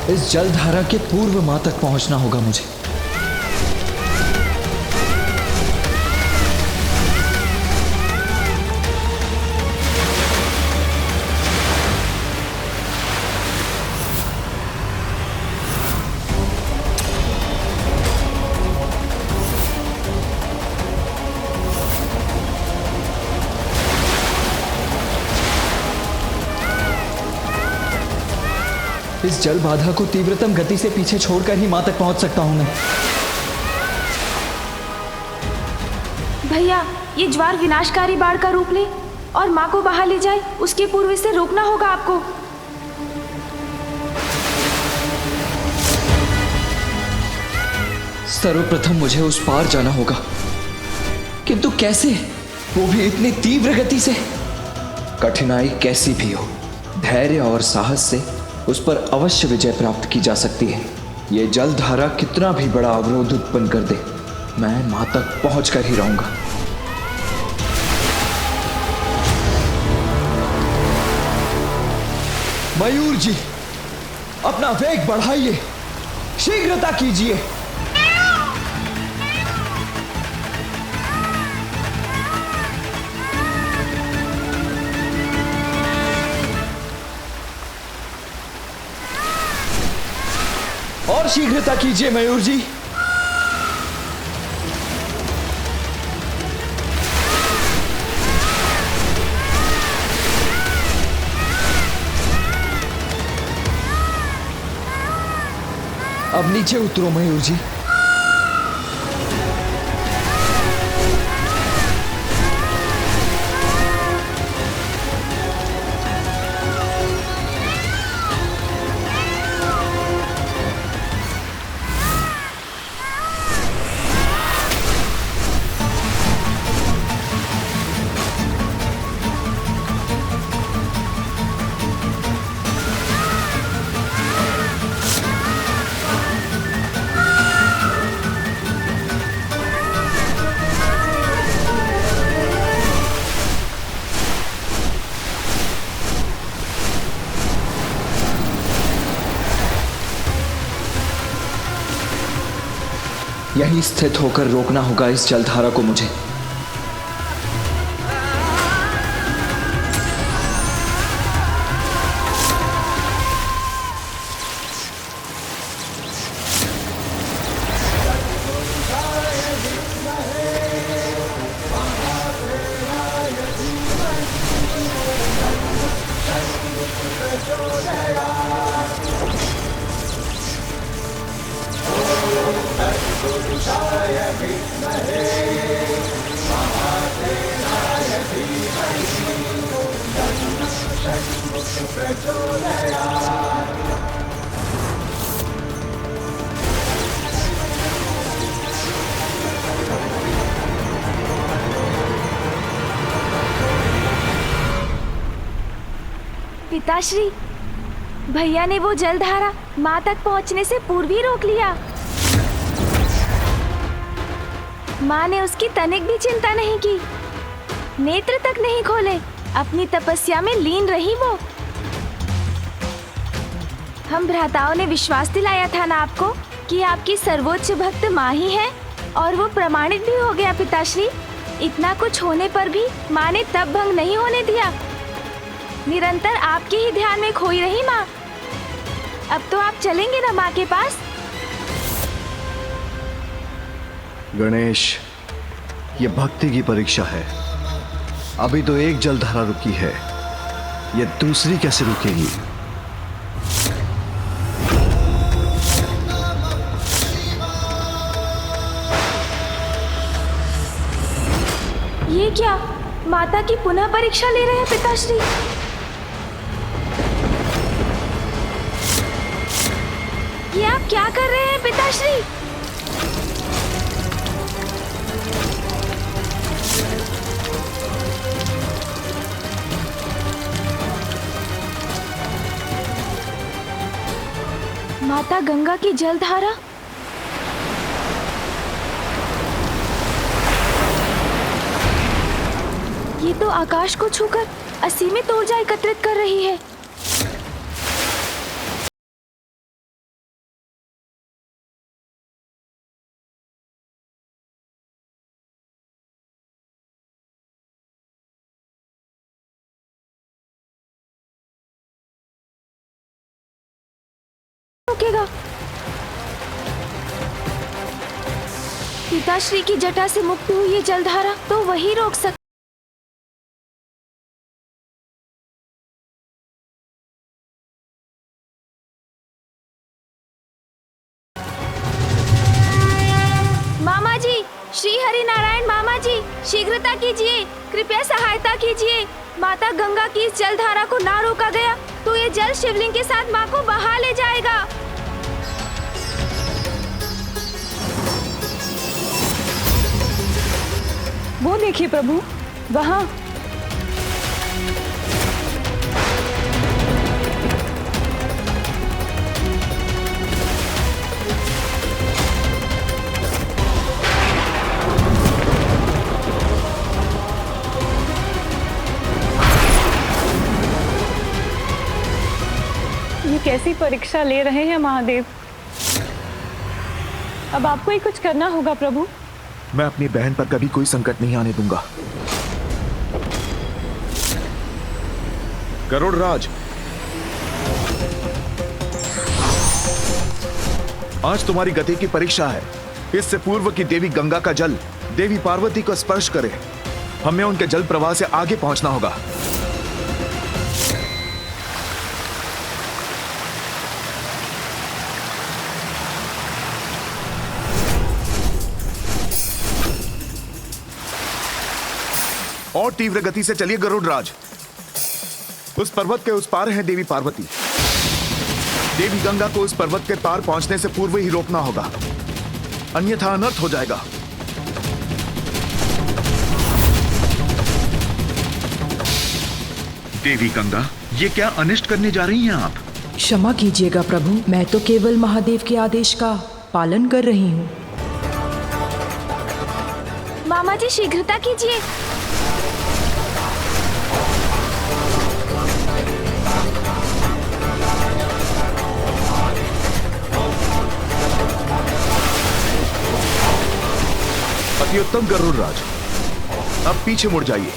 इस जलधारा के पूर्व मां तक पहुंचना होगा मुझे। इस जल बाधा को तीव्रतम गति से पीछे छोड़कर ही मां तक पहुंच सकता हूं मैं। भैया, ये ज्वार विनाशकारी बाढ़ का रूप ले और माँ को बहा ले जाए, उसके पूर्व इसे रोकना होगा आपको। सर्वप्रथम मुझे उस पार जाना होगा, किंतु कैसे? वो भी इतनी तीव्र गति से। कठिनाई कैसी भी हो, धैर्य और साहस से उस पर अवश्य विजय प्राप्त की जा सकती है। ये जलधारा कितना भी बड़ा अवरोध उत्पन्न कर दे, मैं मां तक पहुंच कर ही रहूंगा। मयूर जी, अपना वेग बढ़ाइए, शीघ्रता कीजिए। और शीघ्रता कीजिए मयूर जी। अब नीचे उतरो मयूर जी। यहीं स्थित होकर रोकना होगा इस जलधारा को मुझे। पिताश्री, भैया ने वो जलधारा माँ तक पहुँचने से पूर्व ही रोक लिया। माँ ने उसकी तनिक भी चिंता नहीं की, नेत्र तक नहीं खोले, अपनी तपस्या में लीन रही वो। हम भ्राताओं ने विश्वास दिलाया था ना आपको कि आपकी सर्वोच्च भक्त माँ ही है, और वो प्रमाणित भी हो गया पिताश्री। इतना कुछ होने पर भी माँ ने तब भंग नहीं होने दिया। निरंतर आपके ही ध्यान में खोई रही माँ। अब तो आप चलेंगे ना माँ के पास? गणेश, ये भक्ति की परीक्षा है। अभी तो एक जलधारा रुकी है, ये दूसरी कैसे रुकेगी? ये क्या, माता की पुनः परीक्षा ले रहे हैं पिताश्री? ये आप क्या कर रहे हैं पिताश्री? माता गंगा की जलधारा। ये तो आकाश को छूकर असीमित ऊर्जा एकत्रित कर रही है। पिताश्री की जटा से मुक्त हुई ये जलधारा तो वही रोक सकता। मामा जी, श्री हरि नारायण मामा जी, शीघ्रता कीजिए, कृपया सहायता कीजिए। माता गंगा की इस जलधारा को ना रोका गया तो ये जल शिवलिंग के साथ माँ को बहा ले जाएगा। वो देखिए प्रभु, वहाँ। ये कैसी परीक्षा ले रहे हैं महादेव। अब आपको ही कुछ करना होगा प्रभु। मैं अपनी बहन पर कभी कोई संकट नहीं आने दूंगा। गरुड़राज, आज तुम्हारी गति की परीक्षा है। इससे पूर्व की देवी गंगा का जल देवी पार्वती को स्पर्श करे, हमें उनके जल प्रवाह से आगे पहुंचना होगा। और तीव्र गति से चलिए गरुड़राज। उस पर्वत के उस पार है देवी पार्वती। देवी गंगा को उस पर्वत के पार पहुंचने से पूर्व ही रोकना होगा, अन्यथा अनर्थ हो जाएगा। देवी गंगा, ये क्या अनिष्ट करने जा रही हैं आप? क्षमा कीजिएगा प्रभु, मैं तो केवल महादेव के आदेश का पालन कर रही हूँ। मामा जी शीघ्रता कीजिए। अति उत्तम गरुड़राज, अब पीछे मुड़ जाइए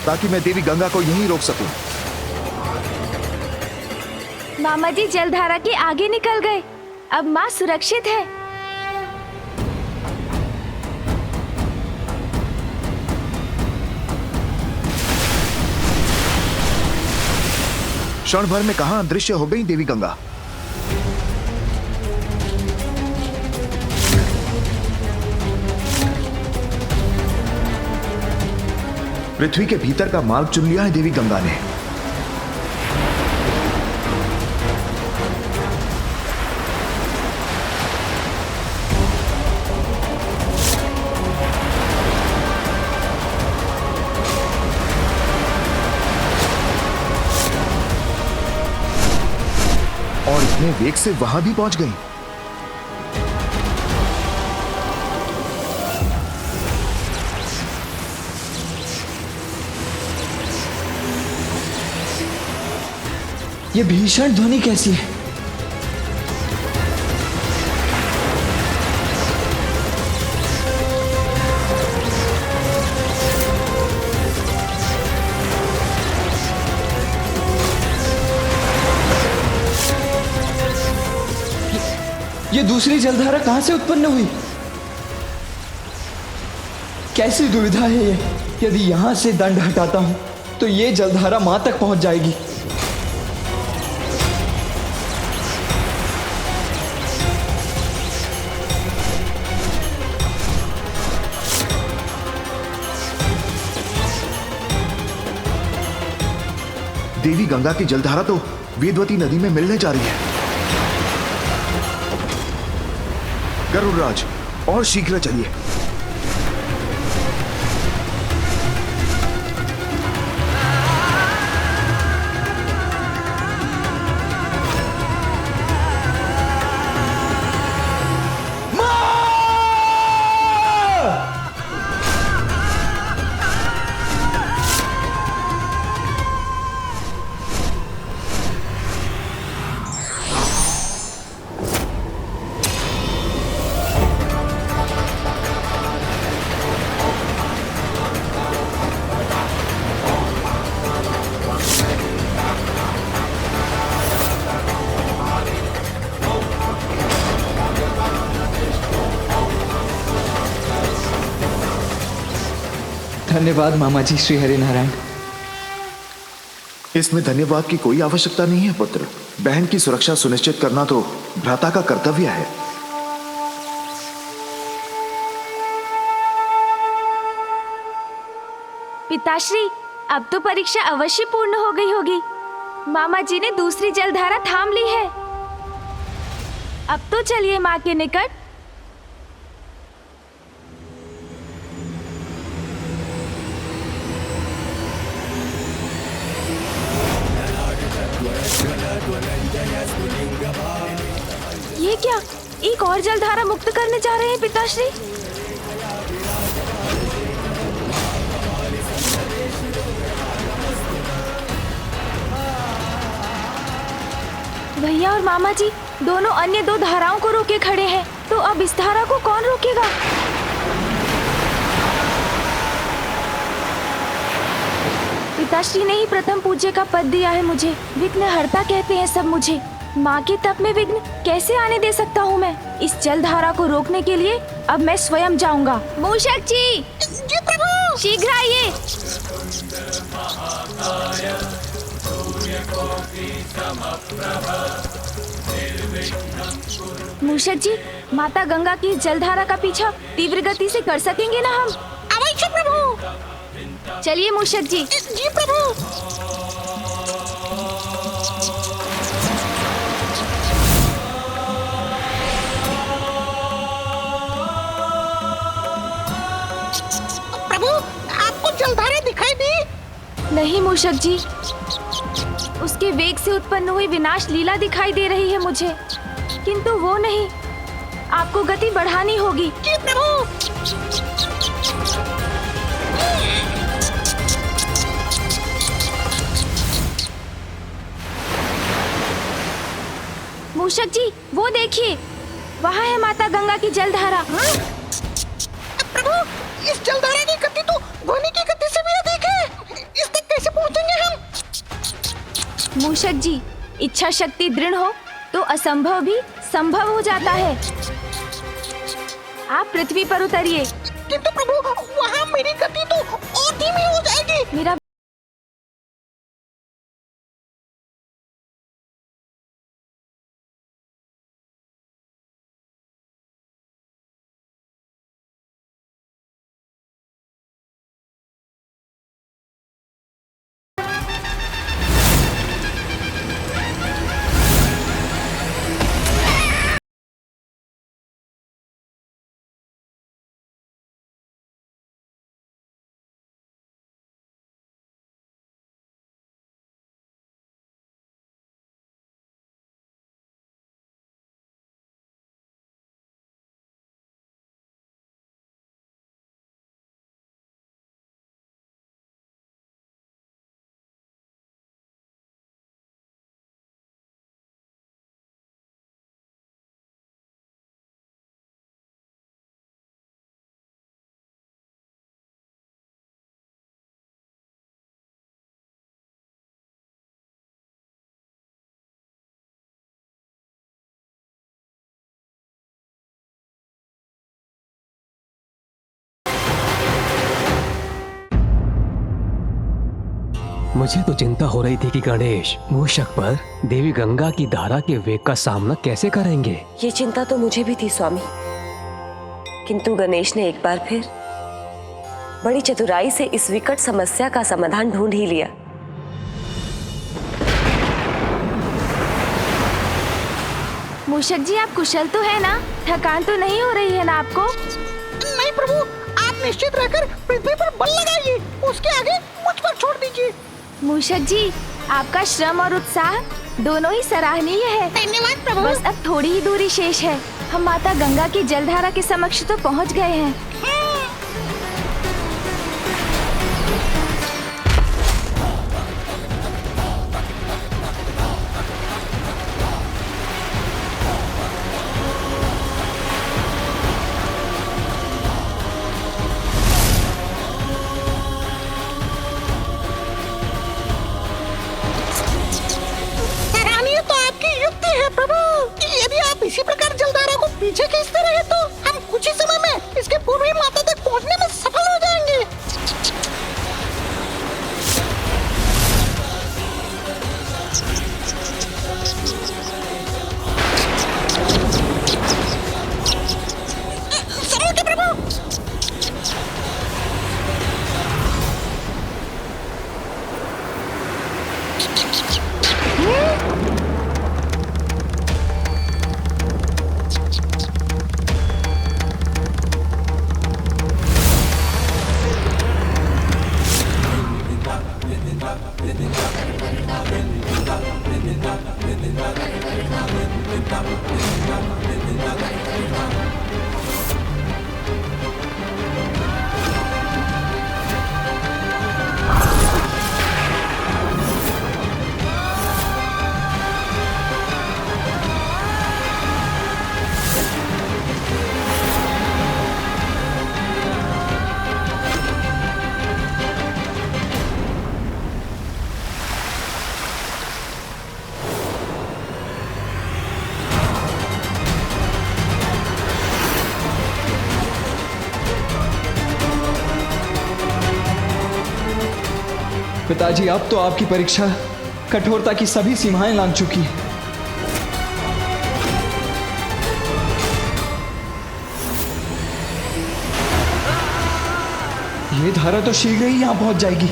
ताकि मैं देवी गंगा को यहीं रोक सकूं। मामा जी जलधारा के आगे निकल गए, अब माँ सुरक्षित है। क्षण भर में कहां अदृश्य हो गई देवी गंगा। पृथ्वी के भीतर का मार्ग चुन लिया है देवी गंगा ने। और इतने वेग से वहां भी पहुंच गई। ये भीषण ध्वनि कैसी है? ये दूसरी जलधारा कहां से उत्पन्न हुई? कैसी दुविधा है ये? यदि यहां से दंड हटाता हूं तो ये जलधारा मां तक पहुंच जाएगी। देवी गंगा की जलधारा तो वेदवती नदी में मिलने जा रही है। गरुड़राज, और शीघ्र चलिए। धन्यवाद मामा जी श्री हरि नारायण। इसमें धन्यवाद की कोई आवश्यकता नहीं है पुत्र। बहन की सुरक्षा सुनिश्चित करना तो भ्राता का कर्तव्य है। पिताश्री, अब तो परीक्षा अवश्य पूर्ण हो गई होगी। मामा जी ने दूसरी जलधारा थाम ली है। अब तो चलिए माँ के निकट। ये क्या, एक और जलधारा मुक्त करने जा रहे हैं पिताश्री? भैया और मामा जी दोनों अन्य दो धाराओं को रोके खड़े हैं, तो अब इस धारा को कौन रोकेगा? पिताश्री ने ही प्रथम पूज्य का पद दिया है मुझे। विघ्नहर्ता कहते हैं सब मुझे। माँ के तप में विघ्न कैसे आने दे सकता हूँ मैं? इस जलधारा को रोकने के लिए अब मैं स्वयं जाऊंगा। मूषक जी प्रभु, शीघ्र आइए। मूषक जी, माता गंगा की जलधारा का पीछा तीव्र गति से कर सकेंगे ना हम? अवश्य प्रभु। चलिए मूषक जी। जी प्रभु। प्रभु, आपको जलधारा दिखाई दी? नहीं मूषक जी, उसके वेग से उत्पन्न हुई विनाश लीला दिखाई दे रही है मुझे, किंतु वो नहीं। आपको गति बढ़ानी होगी। जी प्रभु। मूषक जी, वो देखिए, वहाँ है माता गंगा की जलधारा। प्रभु, इस जलधारा की गति तो ध्वनि की गति से भी अधिक है। इस तक कैसे पहुँचेंगे हम? मूषक जी, इच्छा शक्ति दृढ़ हो तो असंभव भी संभव हो जाता है। आप पृथ्वी पर उतरिए। किंतु प्रभु, वहाँ मेरी गति तो और धीमी हो जाएगी। मेरा मुझे तो चिंता हो रही थी कि गणेश मूषक पर देवी गंगा की धारा के वेग का सामना कैसे करेंगे। ये चिंता तो मुझे भी थी स्वामी, किंतु गणेश ने एक बार फिर बड़ी चतुराई से इस विकट समस्या का समाधान ढूंढ ही लिया। मूषक जी, आप कुशल तो है ना? थकान तो नहीं हो रही है ना आपको? नहीं प्रभु, आप निश्चित रहकर पृथ्वी पर बल लगाइए। उसके आगे मुझ पर छोड़ दीजिए। मूषक जी, आपका श्रम और उत्साह दोनों ही सराहनीय है। धन्यवाद प्रभु। बस अब थोड़ी ही दूरी शेष है। हम माता गंगा की जलधारा के समक्ष तो पहुंच गए हैं। सराहनीय तो आपकी युक्ति है प्रभु। यदि आप इसी प्रकार जलधारा को पीछे खींचते रहे तो हम कुछ ही समय में इसके पूर्व ही माता तक पहुंचने में सफल हो जाएंगे। पिताजी, अब तो आपकी परीक्षा कठोरता की सभी सीमाएं लांघ चुकी है। ये धारा तो शीघ्र ही यहां पहुंच जाएगी।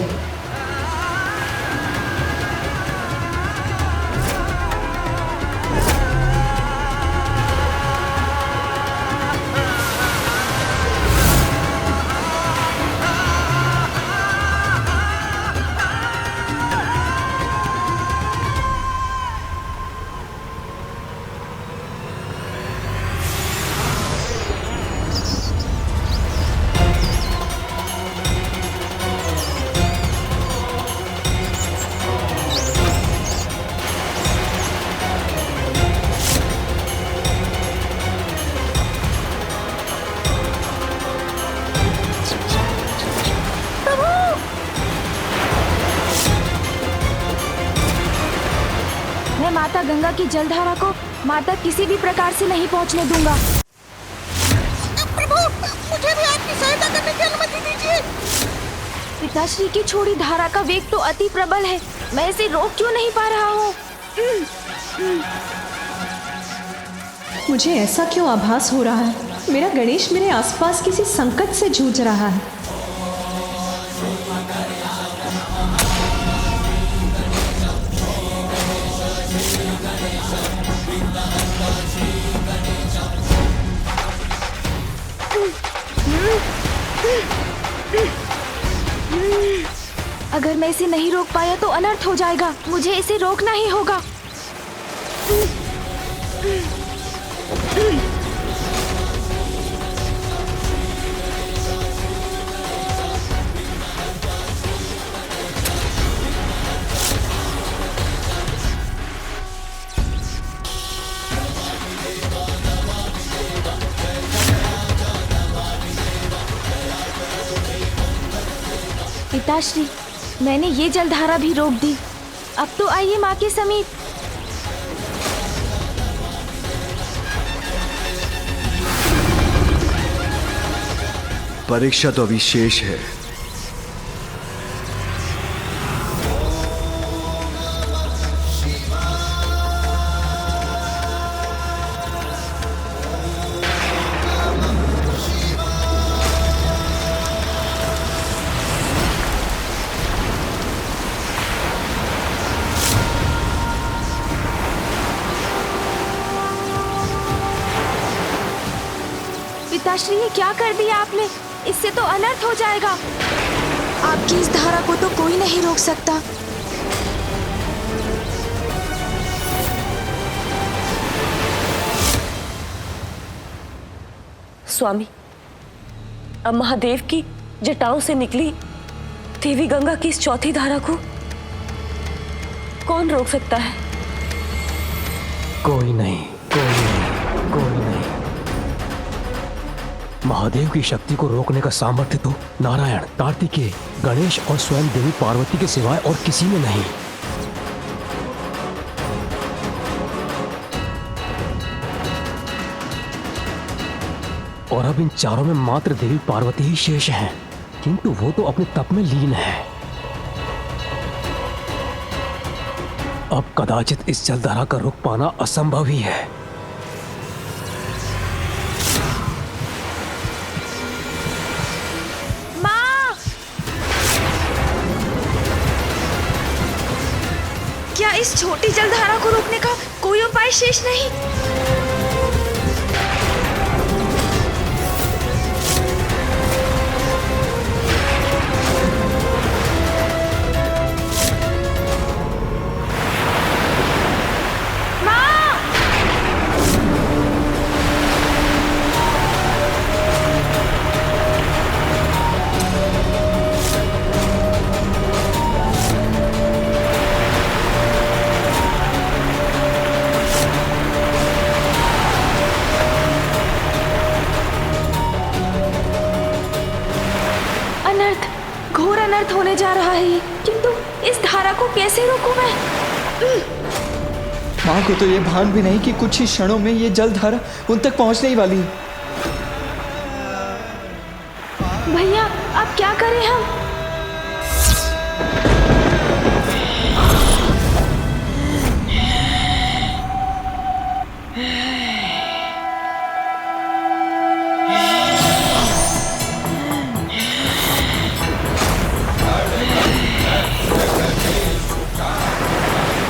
मैं माता गंगा की जलधारा को माता किसी भी प्रकार से नहीं पहुंचने दूंगा। प्रभु, मुझे भी आपकी सहायता करने की अनुमति दीजिए। पिताश्री की छोड़ी धारा का वेग तो अति प्रबल है, मैं इसे रोक क्यों नहीं पा रहा हूँ? मुझे ऐसा क्यों आभास हो रहा है? मेरा गणेश मेरे आसपास किसी संकट से जूझ रहा है। अगर मैं इसे नहीं रोक पाया तो अनर्थ हो जाएगा। मुझे इसे रोकना ही होगा। पिताश्री, मैंने ये जलधारा भी रोक दी। अब तो आइए माँ के समीप। परीक्षा तो अभी शेष है। पिताश्री, ये क्या कर दिया आपने? इससे तो अनर्थ हो जाएगा। आपकी इस धारा को तो कोई नहीं रोक सकता। स्वामी, अब महादेव की जटाओं से निकली देवी गंगा की इस चौथी धारा को कौन रोक सकता है? कोई नहीं, कोई नहीं, कोई नहीं। महादेव की शक्ति को रोकने का सामर्थ्य तो नारायण, कार्तिकेय, गणेश और स्वयं देवी पार्वती के सिवाय और किसी में नहीं। और अब इन चारों में मात्र देवी पार्वती ही शेष हैं, किंतु वो तो अपने तप में लीन है। अब कदाचित इस जलधारा का रोक पाना असंभव ही है। इस छोटी जलधारा को रोकने का कोई उपाय शेष नहीं? घोर अनर्थ होने जा रहा है, किंतु इस धारा को कैसे रोकूं मैं? माँ को तो ये भान भी नहीं कि कुछ ही क्षणों में ये जलधारा उन तक पहुंचने ही वाली है। भैया अब क्या करें हम?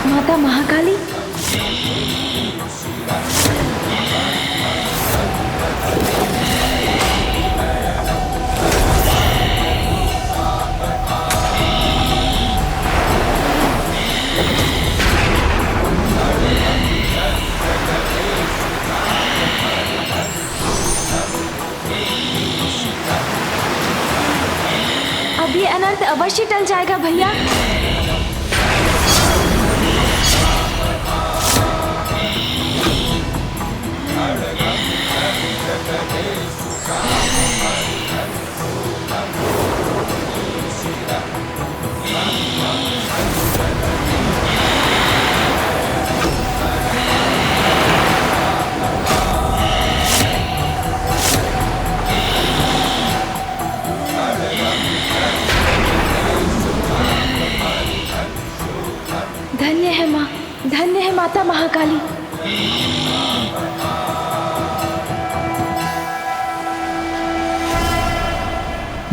माता महाकाली, अब ये अनर्थ अवश्य टल जाएगा भैया। धन्य है माँ, धन्य है माता महाकाली।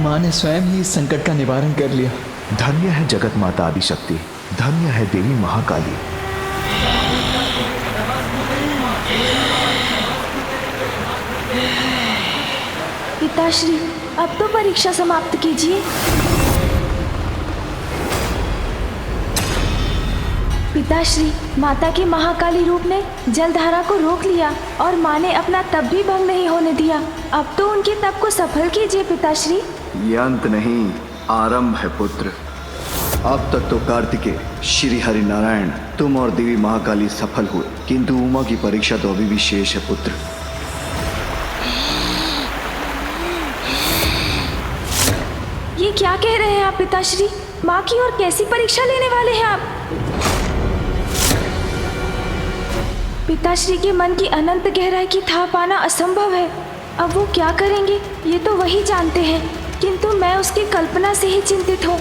माँ ने स्वयं ही इस संकट का निवारण कर लिया। धन्य है जगत माता आदिशक्ति, धन्य है देवी महाकाली। पिताश्री अब तो परीक्षा समाप्त कीजिए। पिताश्री, माता के महाकाली रूप ने जलधारा को रोक लिया और माँ ने अपना तप भी भंग नहीं होने दिया। अब तो उनके तप को सफल कीजिए पिताश्री। ये अंत नहीं, आरंभ है पुत्र। अब तक तो कार्तिकेय, श्री हरि नारायण, तुम और देवी महाकाली सफल हुए, किंतु उमा की परीक्षा तो अभी भी शेष है पुत्र। ये क्या कह रहे हैं आप पिताश्री? माँ की और कैसी परीक्षा लेने वाले हैं आप? पिताश्री के मन की अनंत गहराई की था पाना असंभव है। अब वो क्या करेंगे ये तो वही जानते हैं, किंतु मैं उसकी कल्पना से ही चिंतित हूँ।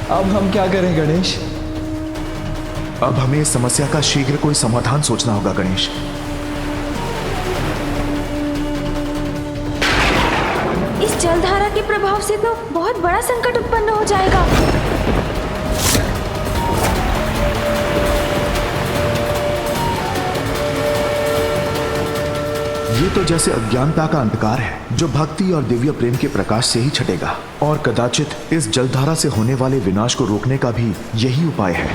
अब हम क्या करें गणेश? अब हमें इस समस्या का शीघ्र कोई समाधान सोचना होगा गणेश। इस जलधारा के प्रभाव से तो बहुत बड़ा संकट उत्पन्न हो जाएगा। ये तो जैसे अज्ञानता का अंधकार है जो भक्ति और दिव्य प्रेम के प्रकाश से ही छटेगा, और कदाचित इस जलधारा से होने वाले विनाश को रोकने का भी यही उपाय है।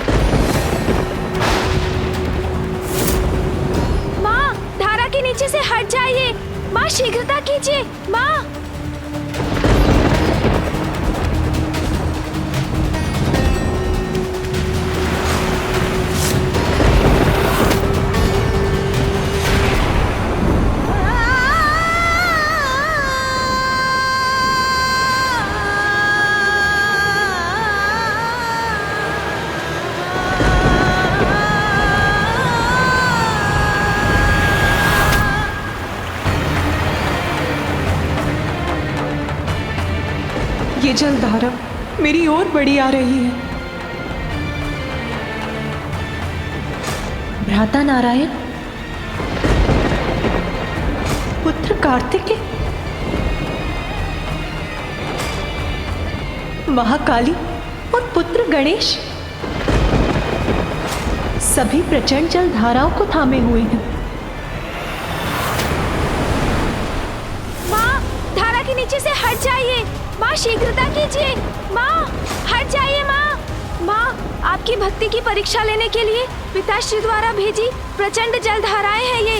माँ, धारा के नीचे से हट जाइए। माँ, शीघ्रता कीजिए। माँ, ये जलधारा मेरी ओर बढ़ी आ रही है। भ्राता नारायण, पुत्र कार्तिकेय, महाकाली और पुत्र गणेश सभी प्रचंड जल धाराओं को थामे हुए हैं। माँ, धारा के नीचे से हट जाइए। माँ, शीघ्रता कीजिए। माँ, हट जाइए। माँ, माँ, आपकी भक्ति की परीक्षा लेने के लिए पिताश्री द्वारा भेजी प्रचंड जल धाराएं हैं ये।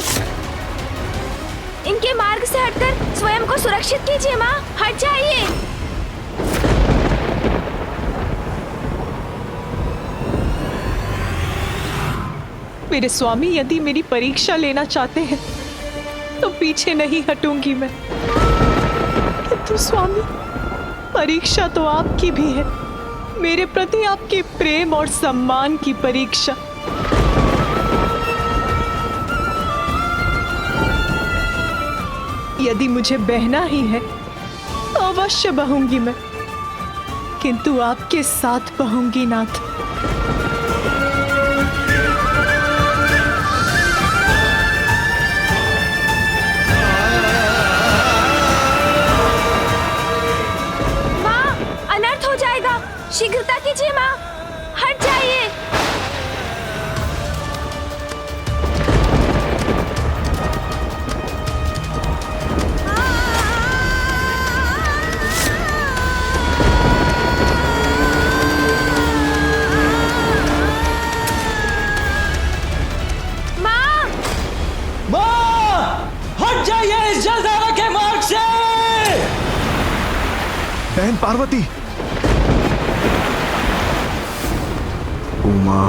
इनके मार्ग से हटकर स्वयं को सुरक्षित कीजिए। माँ, हट जाइए। मेरे स्वामी यदि मेरी परीक्षा लेना चाहते हैं तो पीछे नहीं हटूंगी मैं। किंतु स्वामी, परीक्षा तो आपकी भी है, मेरे प्रति आपके प्रेम और सम्मान की परीक्षा। यदि मुझे बहना ही है तो अवश्य बहूंगी मैं, किंतु आपके साथ बहूंगी नाथ। शीघ्रता कीजिए माँ, हट जाइए। माँ, माँ, हट जाइए इस जलधारा के मार्ग से। बहन पार्वती, उमा,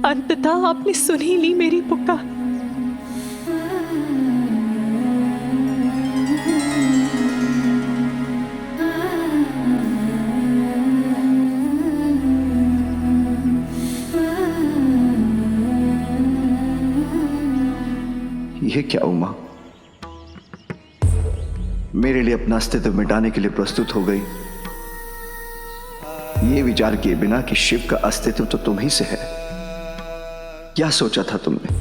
अंततः आपने सुन ही ली मेरी पुकार। ये क्या उमा, मेरे लिए अपना अस्तित्व मिटाने के लिए प्रस्तुत हो गई, ये विचार किए बिना कि शिव का अस्तित्व तो तुम ही से है। क्या सोचा था तुमने?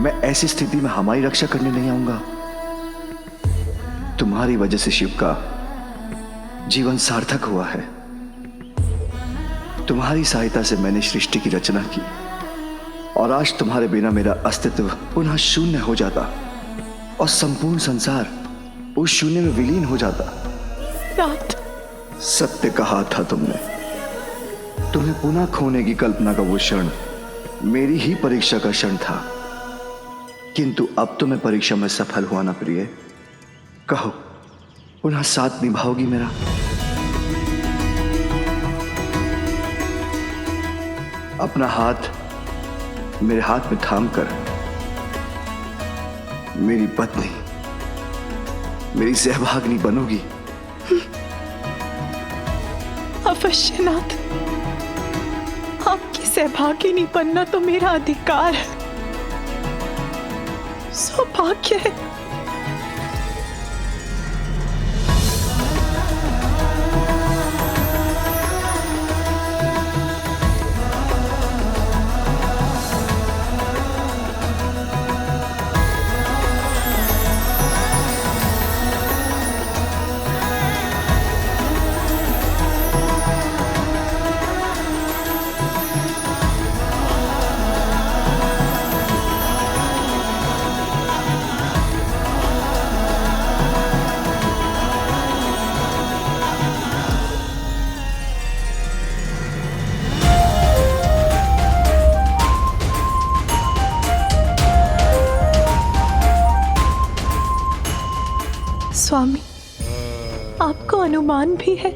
मैं ऐसी स्थिति में हमारी रक्षा करने नहीं आऊंगा? तुम्हारी वजह से शिव का जीवन सार्थक हुआ है। तुम्हारी सहायता से मैंने सृष्टि की रचना की और आज तुम्हारे बिना मेरा अस्तित्व पुनः शून्य हो जाता और संपूर्ण संसार उस शून्य में विलीन हो जाता। नाथ, सत्य कहा था तुमने। तुम्हें पुनः खोने की कल्पना का वो क्षण मेरी ही परीक्षा का क्षण था, किंतु अब तो मैं परीक्षा में सफल हुआ ना प्रिय। कहो, पुनः साथ निभाओगी मेरा? अपना हाथ मेरे हाथ में थाम कर मेरी पत्नी, मेरी सहभागिनी बनोगी? अवश्य नाथ, आपकी सहभागिनी बनना तो मेरा अधिकार है, सौभाग्य है। स्वामी, आपको अनुमान भी है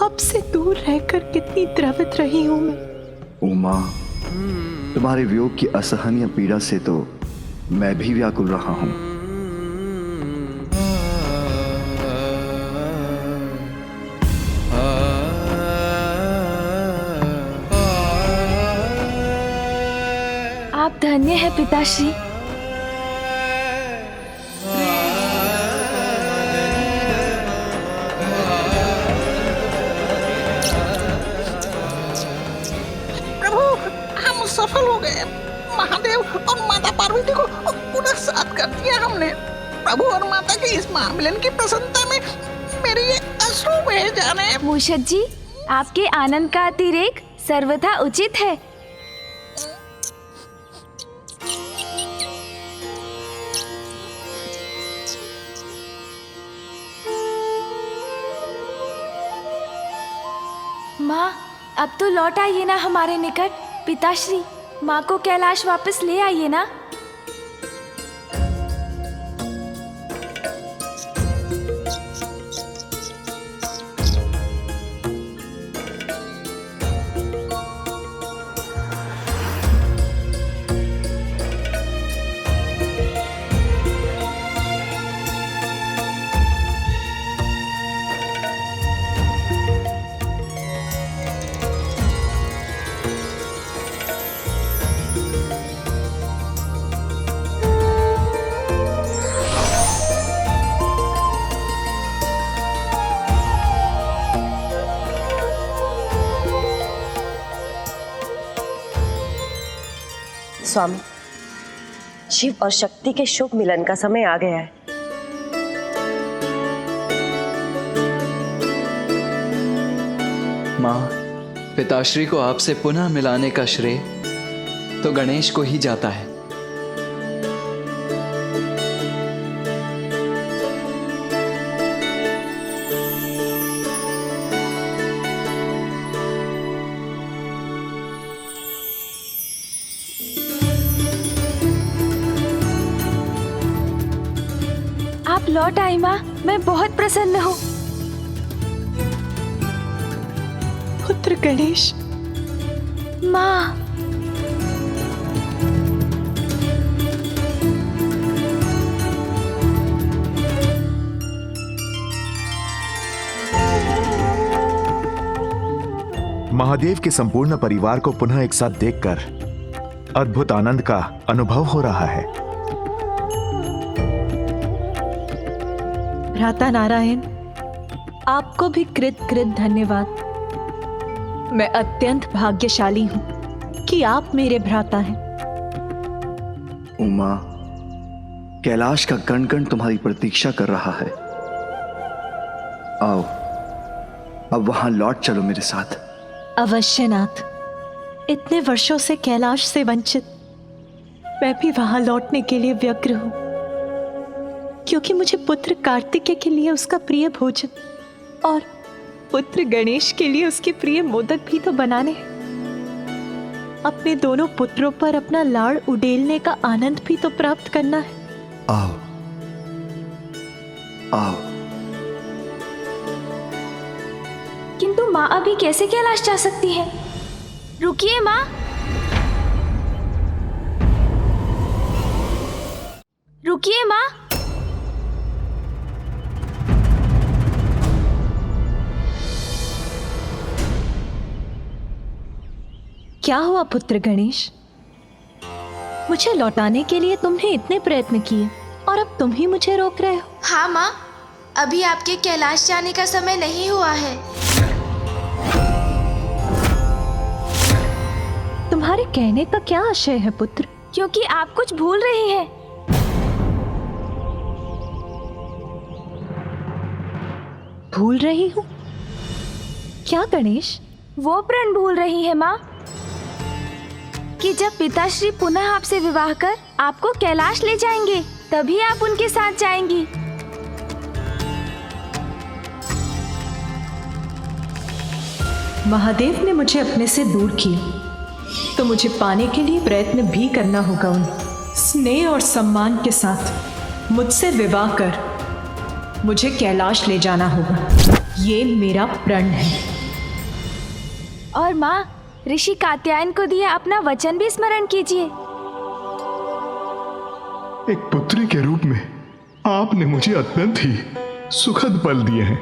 आपसे दूर रहकर कितनी द्रवित रही हूं मैं। उमा, तुम्हारे वियोग की असहनीय पीड़ा से तो मैं भी व्याकुल रहा हूं। आप धन्य हैं पिताश्री। सफल हो गए। महादेव और माता पार्वती को पुनः साथ कर दिया हमने। प्रभु और माता के इस महामिलन की प्रसन्नता में मेरे ये अश्रु बह जाने। मूषक जी, आपके आनंद का अतिरेक सर्वथा उचित है। माँ, अब तो लौट आइए ना हमारे निकट। पिताश्री, माँ को कैलाश वापस ले आइए ना। स्वामी, शिव और शक्ति के शुभ मिलन का समय आ गया है। माँ, पिताश्री को आपसे पुनः मिलाने का श्रेय तो गणेश को ही जाता है। आप लौट आई माँ, मैं बहुत प्रसन्न हूँ। पुत्र गणेश। माँ, महादेव के संपूर्ण परिवार को पुनः एक साथ देखकर अद्भुत आनंद का अनुभव हो रहा है। भ्राता नारायण, आपको भी कृत कृत धन्यवाद। मैं अत्यंत भाग्यशाली हूं कि आप मेरे भ्राता हैं। उमा, कैलाश का कण कण तुम्हारी प्रतीक्षा कर रहा है। आओ, अब वहां लौट चलो मेरे साथ। अवश्य नाथ। इतने वर्षों से कैलाश से वंचित मैं भी वहां लौटने के लिए व्यग्र हूं, क्योंकि मुझे पुत्र कार्तिकेय के लिए उसका प्रिय भोजन और पुत्र गणेश के लिए उसके प्रिय मोदक भी तो बनाने हैं। अपने दोनों पुत्रों पर अपना लाड़ उड़ेलने का आनंद भी तो प्राप्त करना है। आओ आओ। किंतु माँ अभी कैसे कैलाश जा सकती है? रुकिए माँ। रुकिए माँ। क्या हुआ पुत्र गणेश? मुझे लौटाने के लिए तुमने इतने प्रयत्न किए और अब तुम ही मुझे रोक रहे हो? हाँ माँ, अभी आपके कैलाश जाने का समय नहीं हुआ है। तुम्हारे कहने का क्या आशय है पुत्र? क्योंकि आप कुछ भूल रही हैं। भूल रही हूँ? क्या गणेश? वो प्रण भूल रही है माँ कि जब पिताश्री पुनः आपसे विवाह कर आपको कैलाश ले जाएंगे, तभी आप उनके साथ जाएंगी। महादेव ने मुझे अपने से दूर किया, तो मुझे पाने के लिए प्रयत्न भी करना होगा। उन्हें स्नेह और सम्मान के साथ मुझसे विवाह कर मुझे कैलाश ले जाना होगा। ये मेरा प्रण है। और माँ, ऋषि कात्यायन को दिया अपना वचन भी स्मरण कीजिए। एक पुत्री के रूप में आपने मुझे अत्यंत ही सुखद पल दिए हैं,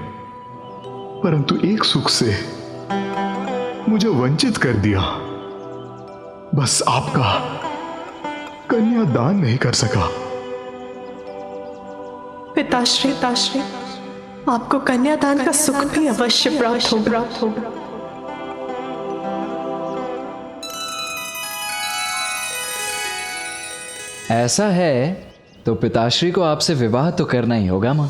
परंतु एक सुख से मुझे वंचित कर दिया। बस आपका कन्यादान नहीं कर सका। पिताश्री, आपको कन्यादान का सुख भी अवश्य प्राप्त होगा। ऐसा है तो पिताश्री को आपसे विवाह तो करना ही होगा माँ।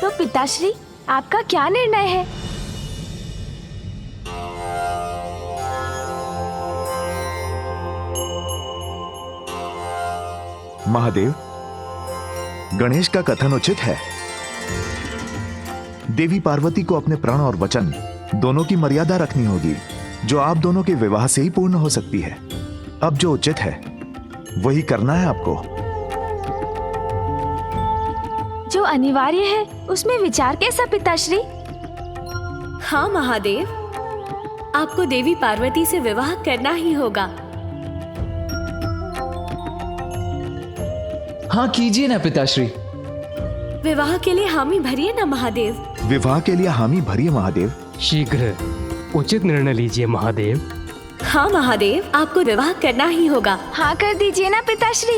तो पिताश्री, आपका क्या निर्णय है? महादेव, गणेश का कथन उचित है। देवी पार्वती को अपने प्रण और वचन दोनों की मर्यादा रखनी होगी, जो आप दोनों के विवाह से ही पूर्ण हो सकती है। अब जो उचित है वही करना है आपको। जो अनिवार्य है उसमें विचार कैसा पिताश्री? हाँ महादेव, आपको देवी पार्वती से विवाह करना ही होगा। हाँ कीजिए ना पिताश्री। विवाह के लिए हामी भरिए ना महादेव। विवाह के लिए हामी भरिए महादेव। शीघ्र उचित निर्णय लीजिए महादेव। हाँ महादेव, आपको विवाह करना ही होगा। हाँ कर दीजिए ना पिताश्री।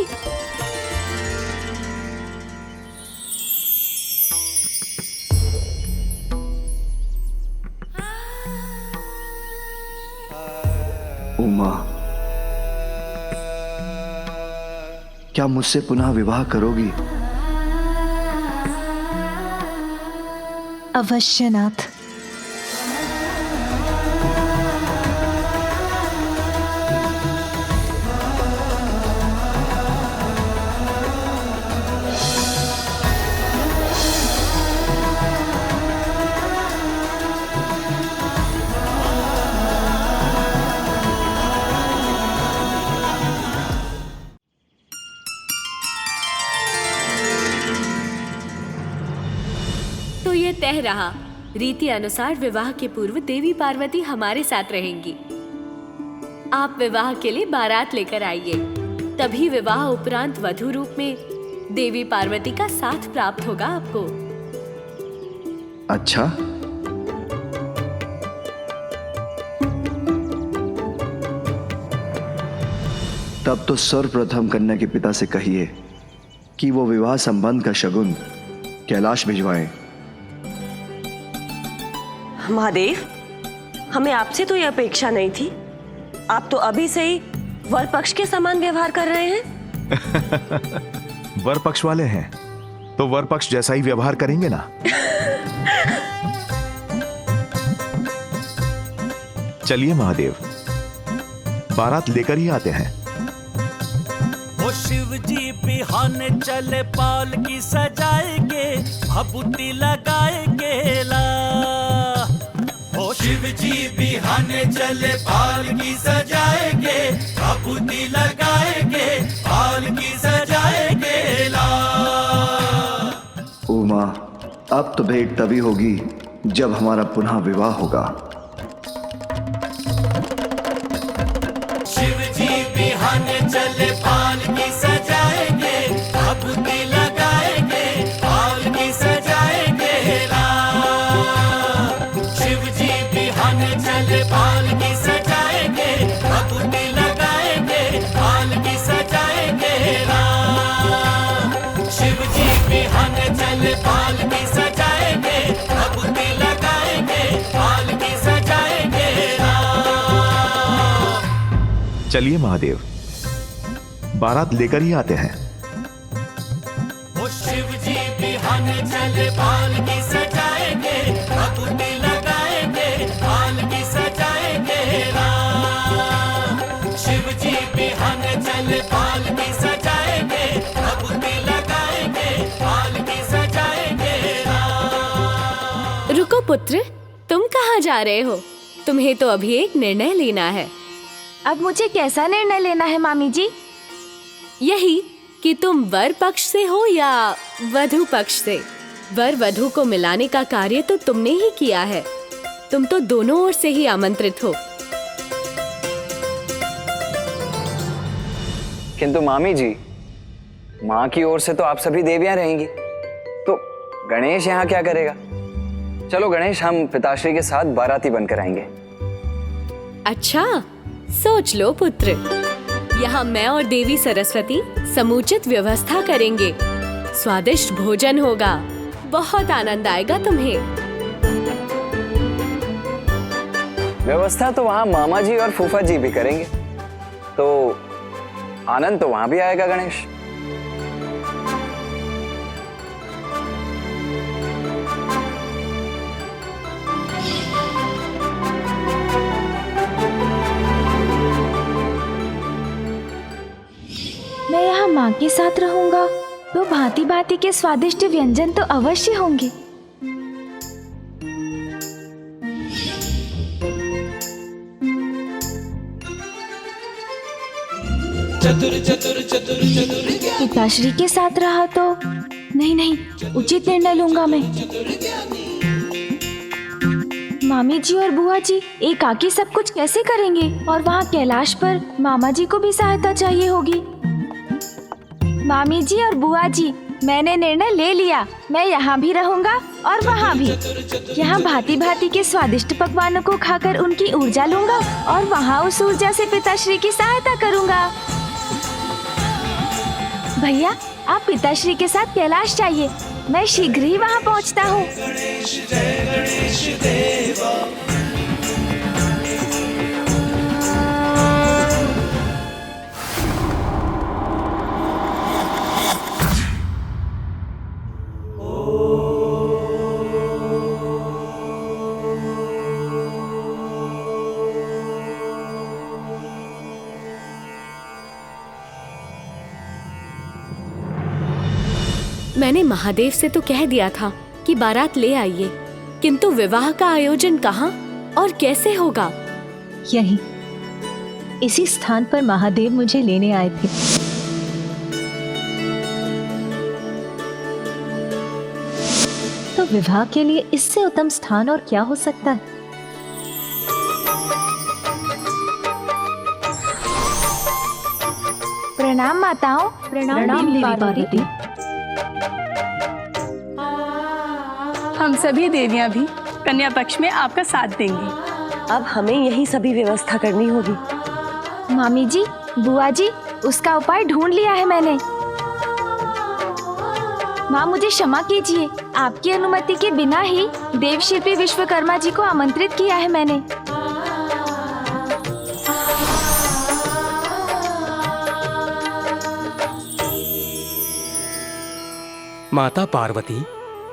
उमा, क्या मुझसे पुनः विवाह करोगी? अवश्य नाथ। तो ये तय रहा, रीति अनुसार विवाह के पूर्व देवी पार्वती हमारे साथ रहेंगी। आप विवाह के लिए बारात लेकर आइए, तभी विवाह उपरांत वधू रूप में देवी पार्वती का साथ प्राप्त होगा आपको। अच्छा, तब तो सर्वप्रथम कन्या के पिता से कहिए कि वो विवाह संबंध का शगुन कैलाश भिजवाएं। महादेव, हमें आपसे तो ये अपेक्षा नहीं थी। आप तो अभी से ही वर पक्ष के समान व्यवहार कर रहे हैं। वर पक्ष वाले हैं तो वर पक्ष जैसा ही व्यवहार करेंगे ना। चलिए महादेव, बारात लेकर ही आते हैं। ओ शिव जी बिहाने चले पालकी सजाएंगे, भभूति लगाएंगे ला। ओ शिव जी बिहाने चले पालकी सजाएंगे, भभूति लगाएंगे, पालकी सजाएंगे ला। उमा, अब तो भेंट तभी होगी जब हमारा पुनः विवाह होगा। शिव जी बिहाने चले पालकी सजाएंगे, भभूति लगाएंगे, पालकी सजाएंगे ला। शिव जी बिहाने चले पालकी सजाएंगे, भभूति लगाएंगे, पालकी सजाएंगे ला। शिव जी बिहाने चले पालकी सजाएंगे, भभूति लगाएंगे, पालकी सजाएंगे ला। चलिए महादेव, बारात लेकर ही आते हैं। ओ शिव जी बिहाने चले पालकी सजाएंगे, भभूति लगाएंगे, पालकी सजाएंगे ला। शिव जी बिहाने चले पालकी सजाएंगे, भभूति लगाएंगे, पालकी सजाएंगे ला। रुको पुत्र, तुम कहाँ जा रहे हो? तुम्हें तो अभी एक निर्णय लेना है। अब मुझे कैसा निर्णय लेना है मामी जी? यही कि तुम वर पक्ष से हो या वधू पक्ष से। वर वधू को मिलाने का कार्य तो तुमने ही किया है। तुम तो दोनों ओर से ही आमंत्रित हो। किंतु मामी जी, माँ की ओर से तो आप सभी देवियां रहेंगी, तो गणेश यहाँ क्या करेगा? चलो गणेश, हम पिताश्री के साथ बाराती बनकर आएंगे। अच्छा, सोच लो पुत्र। यहाँ मैं और देवी सरस्वती समुचित व्यवस्था करेंगे। स्वादिष्ट भोजन होगा, बहुत आनंद आएगा तुम्हें। व्यवस्था तो वहाँ मामा जी और फूफा जी भी करेंगे, तो आनंद तो वहाँ भी आएगा गणेश। मैं यहाँ माँ के साथ रहूंगा तो भांति भांति के स्वादिष्ट व्यंजन तो अवश्य होंगे। पिताश्री के साथ रहा तो नहीं, उचित निर्णय लूंगा मैं। मामी जी और बुआ जी एकाकी सब कुछ कैसे करेंगे? और वहाँ कैलाश पर मामा जी को भी सहायता चाहिए होगी। मामी जी और बुआ जी, मैंने निर्णय ले लिया। मैं यहाँ भी रहूंगा और वहाँ भी। यहाँ भांति भांति के स्वादिष्ट पकवानों को खाकर उनकी ऊर्जा लूंगा और वहाँ उस ऊर्जा से पिताश्री की सहायता करूंगा। भैया, आप पिताश्री के साथ कैलाश जाइए, मैं शीघ्र ही वहाँ पहुँचता हूँ। मैंने महादेव से तो कह दिया था कि बारात ले आइए, किंतु विवाह का आयोजन कहाँ और कैसे होगा? यही इसी स्थान पर महादेव मुझे लेने आए थे। तो विवाह के लिए इससे उत्तम स्थान और क्या हो सकता है? प्रणाम माताओं। प्रणाम देवी पार्वती। हम सभी देवियां भी कन्या पक्ष में आपका साथ देंगी। अब हमें यही सभी व्यवस्था करनी होगी। मामी जी, बुआ जी, उसका उपाय ढूंढ लिया है मैंने। माँ मुझे क्षमा कीजिए, आपकी अनुमति के बिना ही देवशिल्पी विश्वकर्मा जी को आमंत्रित किया है मैंने। माता पार्वती,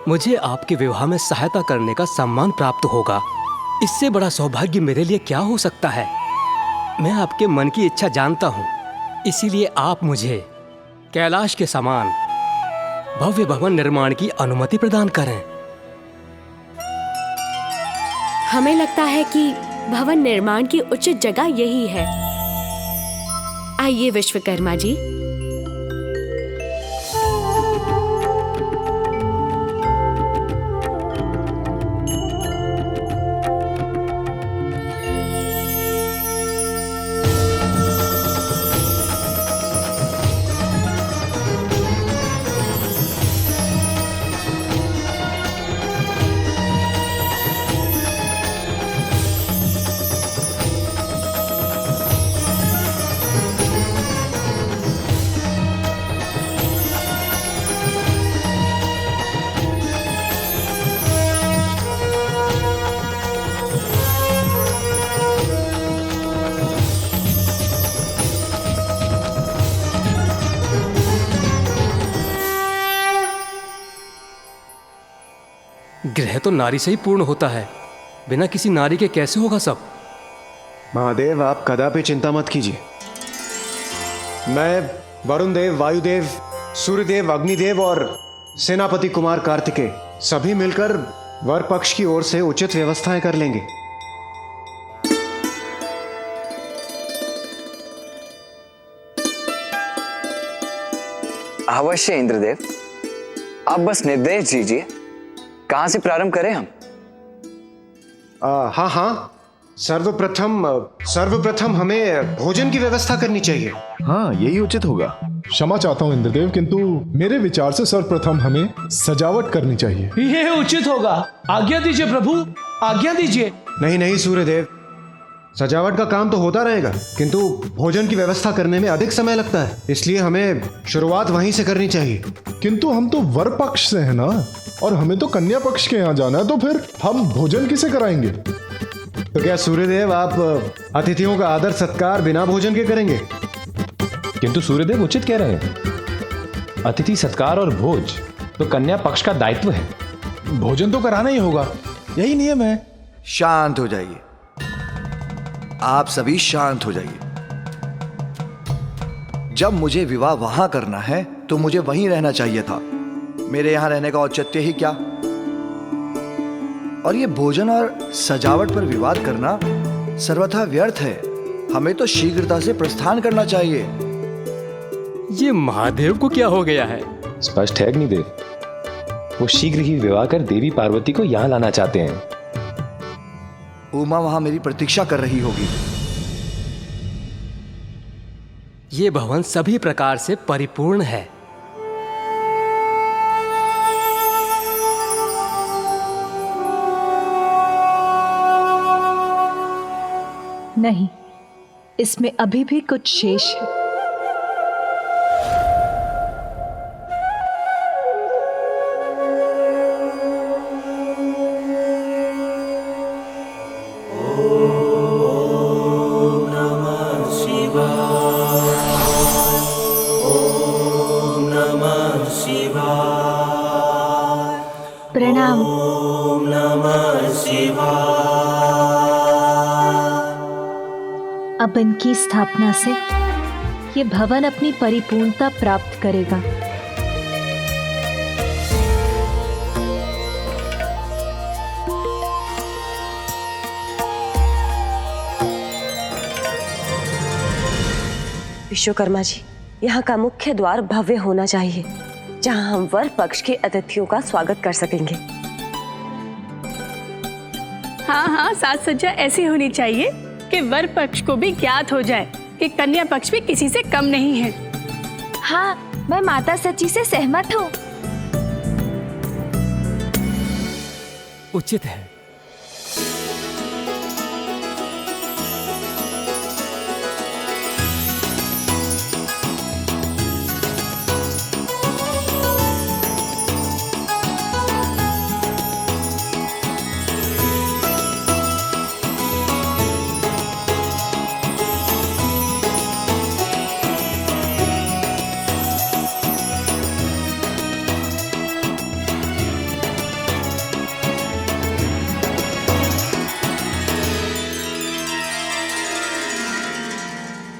मुझे आपके विवाह में सहायता करने का सम्मान प्राप्त होगा। इससे बड़ा सौभाग्य मेरे लिए क्या हो सकता है। मैं आपके मन की इच्छा जानता हूँ, इसीलिए आप मुझे कैलाश के समान भव्य भवन निर्माण की अनुमति प्रदान करें। हमें लगता है कि भवन निर्माण की उचित जगह यही है। आइए विश्वकर्मा जी। गृह तो नारी से ही पूर्ण होता है, बिना किसी नारी के कैसे होगा सब। महादेव, आप कदापि चिंता मत कीजिए। मैं वरुण देव, वायुदेव, सूर्यदेव, अग्निदेव और सेनापति कुमार कार्तिकेय सभी मिलकर वर पक्ष की ओर से उचित व्यवस्थाएं कर लेंगे। अवश्य इंद्रदेव, आप बस निर्देश दीजिए, कहां से प्रारंभ करें हम? हाँ हाँ, सर्वप्रथम हमें भोजन की व्यवस्था करनी चाहिए। हाँ, यही उचित होगा। क्षमा चाहता हूँ इंद्रदेव, किंतु मेरे विचार से सर्वप्रथम हमें सजावट करनी चाहिए। ये उचित होगा। आज्ञा दीजिए प्रभु, आज्ञा दीजिए। नहीं सूर्यदेव, सजावट का काम तो होता रहेगा, किंतु भोजन की व्यवस्था करने में अधिक समय लगता है, इसलिए हमें शुरुआत वहीं से करनी चाहिए। किंतु हम तो वर पक्ष से हैं ना, और हमें तो कन्या पक्ष के यहाँ जाना है, तो फिर हम भोजन किसे कराएंगे? तो क्या सूर्यदेव, आप अतिथियों का आदर सत्कार बिना भोजन के करेंगे? किंतु सूर्यदेव उचित कह रहे हैं। अतिथि सत्कार और भोज तो कन्या पक्ष का दायित्व है। भोजन तो कराना ही होगा, यही नियम है। शांत हो जाइए, आप सभी शांत हो जाइए। जब मुझे विवाह वहां करना है तो मुझे वहीं रहना चाहिए था। मेरे यहां रहने का औचित्य ही क्या? और ये भोजन और सजावट पर विवाद करना सर्वथा व्यर्थ है। हमें तो शीघ्रता से प्रस्थान करना चाहिए। ये महादेव को क्या हो गया है? स्पष्ट है अग्निदेव, वो शीघ्र ही विवाह कर देवी पार्वती को यहाँ लाना चाहते हैं। उमा वहां मेरी प्रतीक्षा कर रही होगी। ये भवन सभी प्रकार से परिपूर्ण है। नहीं, इसमें अभी भी कुछ शेष है। प्रणाम। अब इनकी स्थापना से ये भवन अपनी परिपूर्णता प्राप्त करेगा। विश्वकर्मा जी, यहाँ का मुख्य द्वार भव्य होना चाहिए, जहाँ हम वर पक्ष के अतिथियों का स्वागत कर सकेंगे। हाँ, साज सज्जा ऐसी होनी चाहिए कि वर पक्ष को भी ज्ञात हो जाए कि कन्या पक्ष भी किसी से कम नहीं है। हाँ, मैं माता सची से सहमत हूँ। उचित है।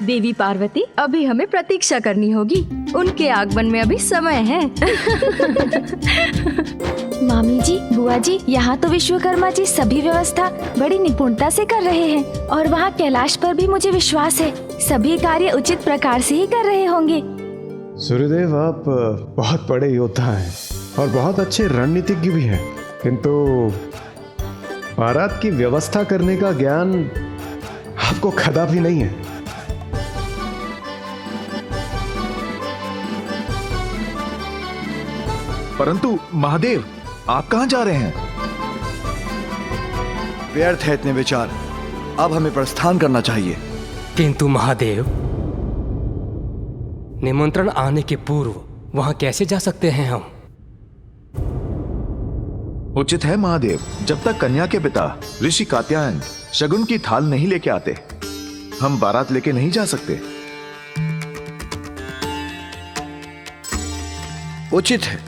देवी पार्वती, अभी हमें प्रतीक्षा करनी होगी। उनके आगमन में अभी समय है। मामी जी, बुआ जी, यहाँ तो विश्वकर्मा जी सभी व्यवस्था बड़ी निपुणता से कर रहे हैं और वहाँ कैलाश पर भी मुझे विश्वास है सभी कार्य उचित प्रकार से ही कर रहे होंगे। सूर्यदेव, आप बहुत बड़े योद्धा हैं और बहुत अच्छे रणनीतिज्ञ भी हैं, किंतु बारात की व्यवस्था करने का ज्ञान आपको कदापि नहीं है। परंतु महादेव, आप कहां जा रहे हैं? व्यर्थ है इतने विचार, अब हमें प्रस्थान करना चाहिए। किंतु महादेव, निमंत्रण आने के पूर्व वहां कैसे जा सकते हैं हम? उचित है महादेव, जब तक कन्या के पिता ऋषि कात्यायन शगुन की थाल नहीं लेके आते, हम बारात लेके नहीं जा सकते। उचित है,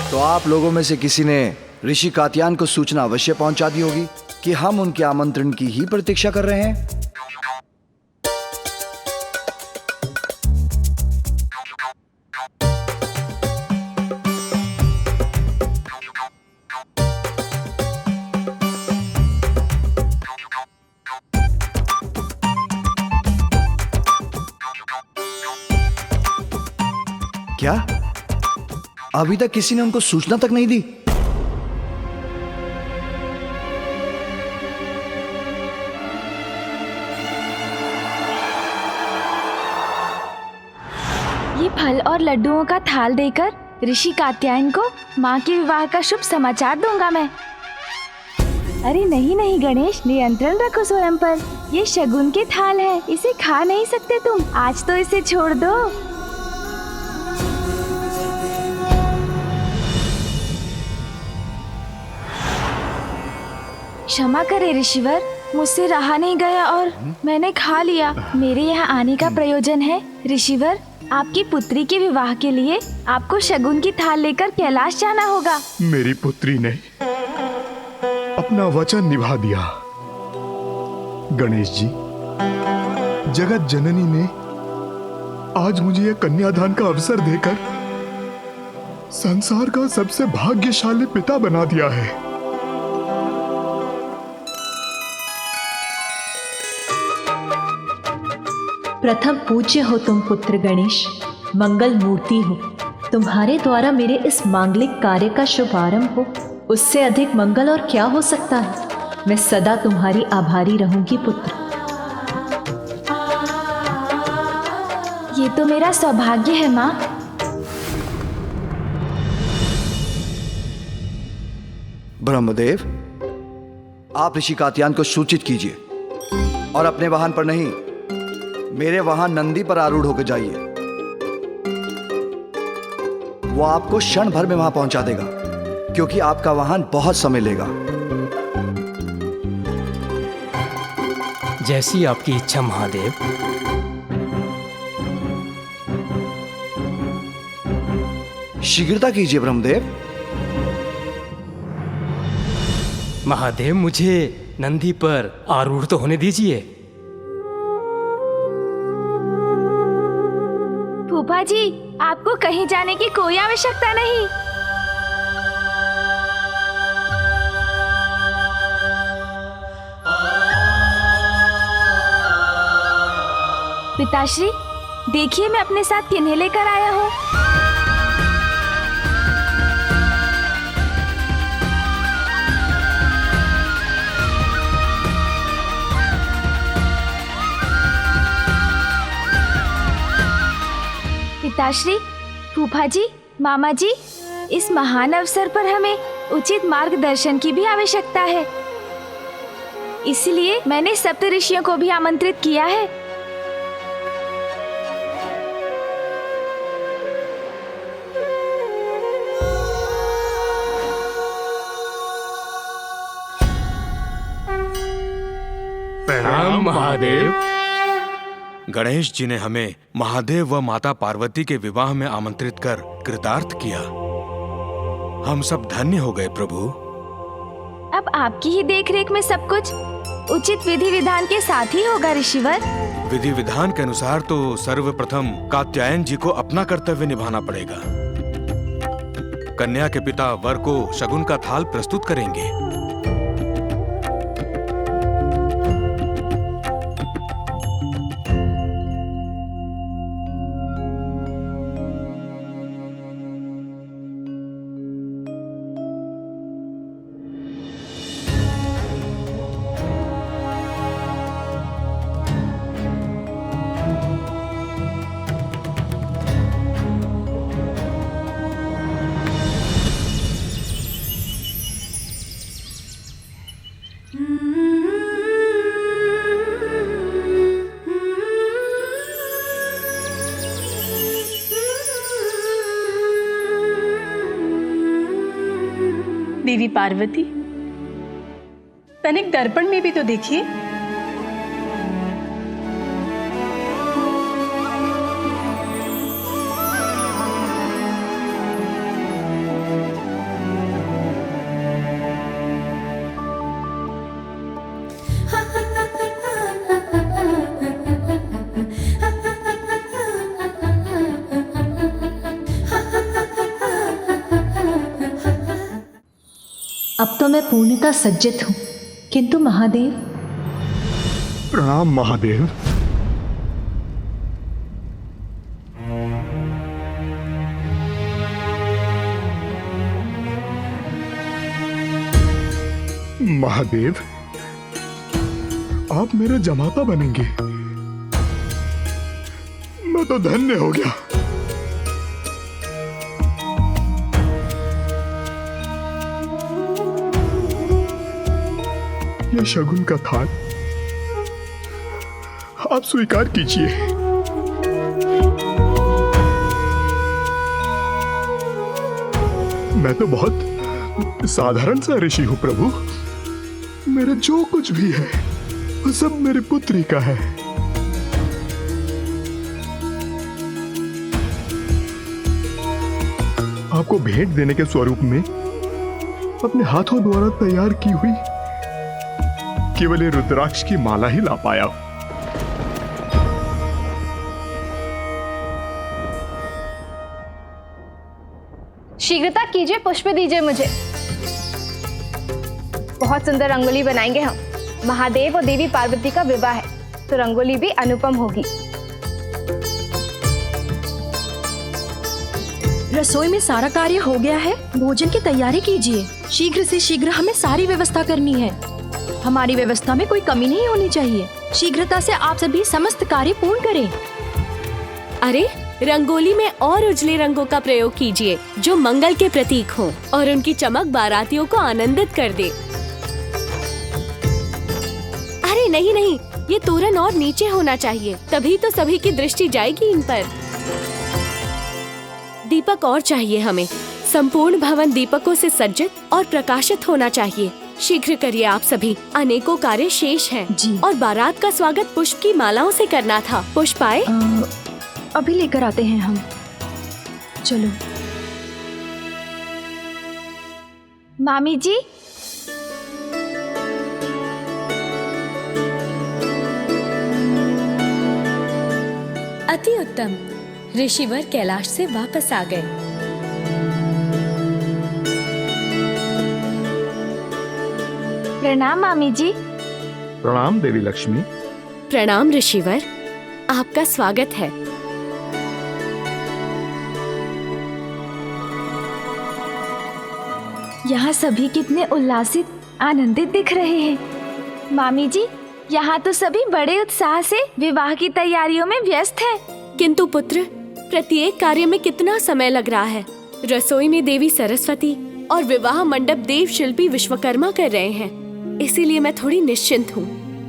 तो आप लोगों में से किसी ने ऋषि कात्यायन को सूचना अवश्य पहुंचा दी होगी कि हम उनके आमंत्रण की ही प्रतीक्षा कर रहे हैं। क्या अभी तक किसी ने उनको सूचना तक नहीं दी? ये फल और लड्डुओं का थाल देकर ऋषि कात्यायन को माँ के विवाह का शुभ समाचार दूंगा मैं। अरे नहीं नहीं गणेश, नियंत्रण रखो स्वयं पर। ये शगुन के थाल है, इसे खा नहीं सकते तुम। आज तो इसे छोड़ दो। क्षमा करे ऋषिवर, मुझसे रहा नहीं गया और मैंने खा लिया। मेरे यहाँ आने का प्रयोजन है ऋषिवर, आपकी पुत्री के विवाह के लिए आपको शगुन की थाल लेकर कैलाश जाना होगा। मेरी पुत्री ने अपना वचन निभा दिया। गणेश जी, जगत जननी ने आज मुझे यह कन्यादान का अवसर देकर संसार का सबसे भाग्यशाली पिता बना दिया है। प्रथम पूज्य हो तुम पुत्र गणेश, मंगल मूर्ति हो। तुम्हारे द्वारा मेरे इस मांगलिक कार्य का शुभारंभ हो, उससे अधिक मंगल और क्या हो सकता है। मैं सदा तुम्हारी आभारी रहूंगी पुत्र। ये तो मेरा सौभाग्य है माँ। ब्रह्मदेव, आप ऋषि कात्यायन को सूचित कीजिए और अपने वाहन पर नहीं, मेरे वाहन नंदी पर आरूढ़ होकर जाइए। वो आपको क्षण भर में वहां पहुंचा देगा, क्योंकि आपका वाहन बहुत समय लेगा। जैसी आपकी इच्छा महादेव। शीघ्रता कीजिए ब्रह्मदेव। महादेव, मुझे नंदी पर आरूढ़ तो होने दीजिए। फूफा जी, आपको कहीं जाने की कोई आवश्यकता नहीं। पिताश्री, देखिए मैं अपने साथ किन्हें लेकर आया हूँ। पिताश्री, फूफा जी, मामा जी, इस महान अवसर पर हमें उचित मार्गदर्शन की भी आवश्यकता है। इसलिए मैंने सप्तऋषियों को भी आमंत्रित किया है। प्रणाम महादेव। गणेश जी ने हमें महादेव व माता पार्वती के विवाह में आमंत्रित कर कृतार्थ किया। हम सब धन्य हो गए प्रभु। अब आपकी ही देखरेख में सब कुछ उचित विधि विधान के साथ ही होगा ऋषिवर। विधि विधान के अनुसार तो सर्वप्रथम कात्यायन जी को अपना कर्तव्य निभाना पड़ेगा। कन्या के पिता वर को शगुन का थाल प्रस्तुत करेंगे। देवी पार्वती, तनिक दर्पण में भी तो देखिए। अब तो मैं पूर्णतः सज्जित हूँ, किंतु महादेव। प्रणाम महादेव। महादेव, आप मेरे जमाता बनेंगे। मैं तो धन्य हो गया। ये शगुन का थाल आप स्वीकार कीजिए। मैं तो बहुत साधारण सा ऋषि हूं प्रभु। मेरे जो कुछ भी है वो सब मेरी पुत्री का है। आपको भेंट देने के स्वरूप में अपने हाथों द्वारा तैयार की हुई केवल ये रुद्राक्ष की माला ही ला पाया। शीघ्रता कीजिए, पुष्प दीजिए मुझे। बहुत सुंदर रंगोली बनाएंगे हम। महादेव और देवी पार्वती का विवाह है तो रंगोली भी अनुपम होगी। रसोई में सारा कार्य हो गया है, भोजन की तैयारी कीजिए। शीघ्र से शीघ्र हमें सारी व्यवस्था करनी है। हमारी व्यवस्था में कोई कमी नहीं होनी चाहिए। शीघ्रता से आप सभी समस्त कार्य पूर्ण करें। अरे रंगोली में और उजले रंगों का प्रयोग कीजिए जो मंगल के प्रतीक हो और उनकी चमक बारातियों को आनंदित कर दे। अरे नहीं नहीं, ये तोरण और नीचे होना चाहिए, तभी तो सभी की दृष्टि जाएगी इन पर। दीपक और चाहिए हमें। संपूर्ण भवन दीपकों से सज्जित और प्रकाशित होना चाहिए। शीघ्र करिए आप सभी, अनेकों कार्य शेष हैं। और बारात का स्वागत पुष्प की मालाओं से करना था। पुष्प आए? अभी लेकर आते हैं हम। चलो। मामी जी, अति उत्तम। ऋषिवर कैलाश से वापस आ गए। प्रणाम मामी जी। प्रणाम देवी लक्ष्मी। प्रणाम ऋषिवर, आपका स्वागत है। यहाँ सभी कितने उल्लासित आनंदित दिख रहे हैं। मामी जी, यहाँ तो सभी बड़े उत्साह से विवाह की तैयारियों में व्यस्त हैं। किंतु पुत्र, प्रत्येक कार्य में कितना समय लग रहा है। रसोई में देवी सरस्वती, और विवाह मंडप देव शिल्पी विश्वकर्मा कर रहे हैं, इसीलिए मैं थोड़ी निश्चिंत हूँ।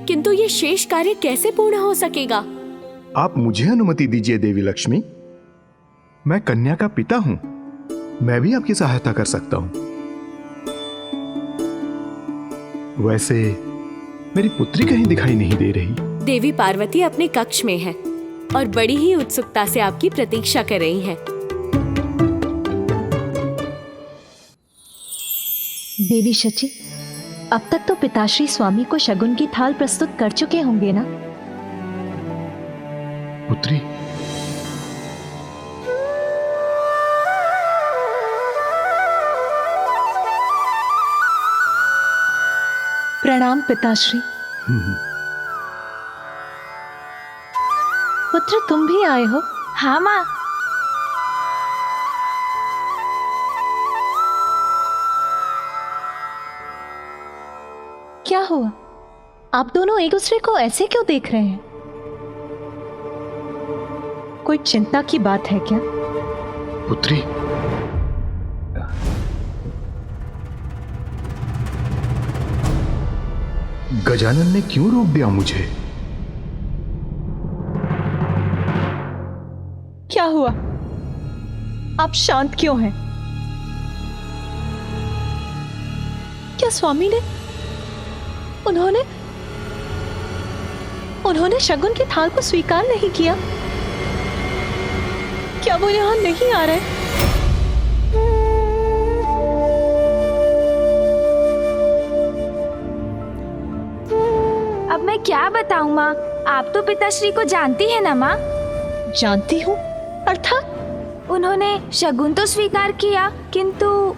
किंतु ये शेष कार्य कैसे पूर्ण हो सकेगा? आप मुझे अनुमति दीजिए देवी लक्ष्मी। मैं कन्या का पिता हूं, मैं भी आपकी सहायता कर सकता हूं। वैसे मेरी पुत्री कहीं दिखाई नहीं दे रही। देवी पार्वती अपने कक्ष में है और बड़ी ही उत्सुकता से आपकी प्रतीक्षा कर रही हैं। देवी शची, अब तक तो पिताश्री स्वामी को शगुन की थाल प्रस्तुत कर चुके होंगे ना? पुत्री, प्रणाम पिताश्री। पुत्र, तुम भी आए हो? हाँ माँ। क्या हुआ? आप दोनों एक दूसरे को ऐसे क्यों देख रहे हैं? कोई चिंता की बात है क्या? पुत्री, गजानन ने क्यों रोक दिया मुझे? क्या हुआ? आप शांत क्यों हैं? क्या स्वामी ने उन्होंने शगुन की थाल को स्वीकार नहीं किया? क्या वो यहां नहीं आ रहे? अब मैं क्या बताऊं माँ? आप तो पिताश्री को जानती है ना माँ? जानती हूँ, अर्थात? उन्होंने शगुन तो स्वीकार किया, किंतु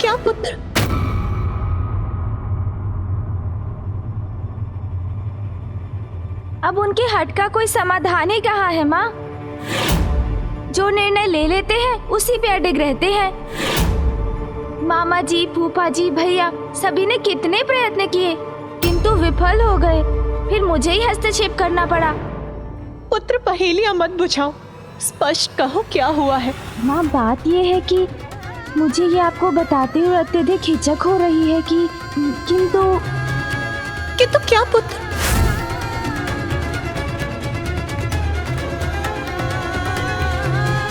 क्या पुत्र? अब उनके हट का कोई समाधान ही कहाँ है माँ? जो निर्णय ले लेते हैं उसी पे अडिग रहते हैं। मामा जी, फूफा जी, भैया सभी ने कितने प्रयत्न किए किंतु विफल हो गए। फिर मुझे ही हस्तक्षेप करना पड़ा। पुत्र, पहेलियां मत बुझाओ, स्पष्ट कहो क्या हुआ है। माँ, बात ये है कि मुझे ये आपको बताते हुए अत्यधिक हिचक हो रही है कि किंतु क्या पुत्र?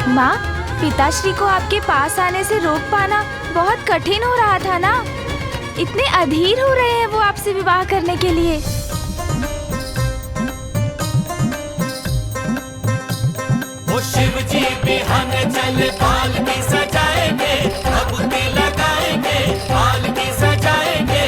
माँ, पिताश्री को आपके पास आने से रोक पाना बहुत कठिन हो रहा था ना। इतने अधीर हो रहे हैं वो आपसे विवाह करने के लिए। वो शिव जी बिहान चल पाल की